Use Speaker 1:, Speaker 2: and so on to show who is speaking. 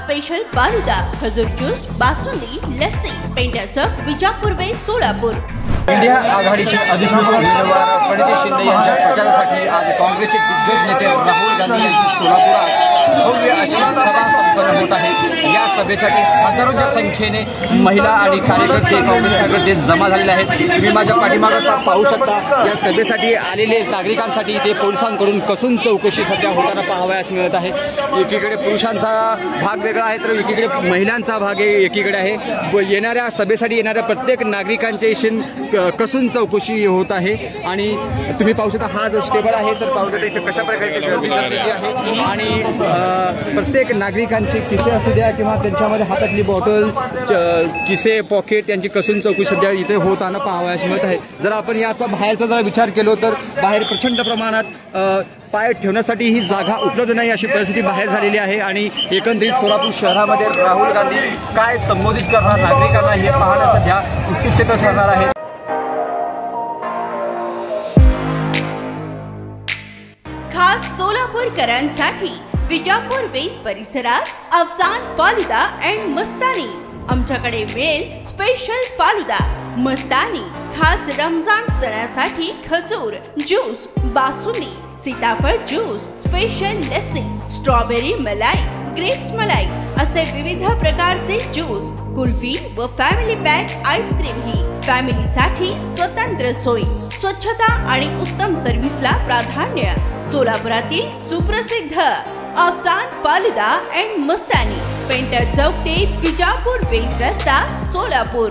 Speaker 1: Special falooda, खजूर juice, basundi, lassi, painter चौक, Vijapur waste, Solapur.
Speaker 2: India आघाडीचे अधिकृत उमेदवार प्रणिती शिंदे यांच्या प्रचारासाठी आज काँग्रेसचे दिग्गज नेते राहुल गांधी यांची सोलापुरात भव्य अशी सभा संपन्न होत आहे। या सभेसाठी हजारोच्या संख्येने महिला आणि कार्यकर्ते काँग्रेस कार्यकर्ते जमा झालेले आहेत। तुम्ही माझ्या पाठीमागे पाहू शकता। या सभेसाठी आलेले नागरिकांसाठी ते पोलिसांकडून कसून चौकशी सध्या होताना पाहावयास मिळत आहे। एकीकडे पुरुषांचा भाग वेगळा आहे तर एकीकडे महिलांचा भाग एकीकडे आहे। येणाऱ्या सभेसाठी येणाऱ्या प्रत्येक नागरिकांचे कसून चौकशी होत आहे। आणि तुम्ही पाहू शकता हा जो स्टेबल आहे तर पाहू शकता इथे कशा प्रकारे गर्दी झालेली आहे। आणि प्रत्येक नागरिकांचे खिसे असू द्या किंवा त्यांच्यामध्ये हातातली बॉटल, किसे, पॉकेट यांची कसून चौकशी सध्या इथे होताना पाहावयास मिळत आहे। जर आपण याचा बाहेरचा जर विचार केलो तर बाहेर प्रचंड प्रमाणात पाय ठेवण्यासाठी ही जागा उपलब्ध नाही अशी परिस्थिती बाहेर झालेली आहे। आणि एकंदरीत सोलापूर शहरामध्ये राहुल गांधी काय संबोधित करणार नागरिकांना हे पाहणं सध्या उत्सुकतेचं ठरणार आहे।
Speaker 1: खास सोलापूरकरांसाठी विजापूर वेस्ट परिसरात अफसान फालुदा अँड मस्तानी। आमच्याकडे मिळेल स्पेशल फालुदा, मस्तानी, खास रमजान सणासाठी खजूर ज्यूस, बासुंदी, सीताफळ ज्यूस, स्पेशल लस्सी, स्ट्रॉबेरी मलाई, ग्रेप्स मलाई असे विविध प्रकारचे ज्यूस, कुल्फी व फॅमिली पॅक आईस्क्रीम ही फॅमिलीसाठी स्वतंत्र सोय, स्वच्छता आणि उत्तम सर्व्हिसला प्राधान्य। सोलापुरातील सुप्रसिद्ध Afsan falooda and Mastani, painter चौक ते विजापूर वेस्ट रस्ता, सोलापूर।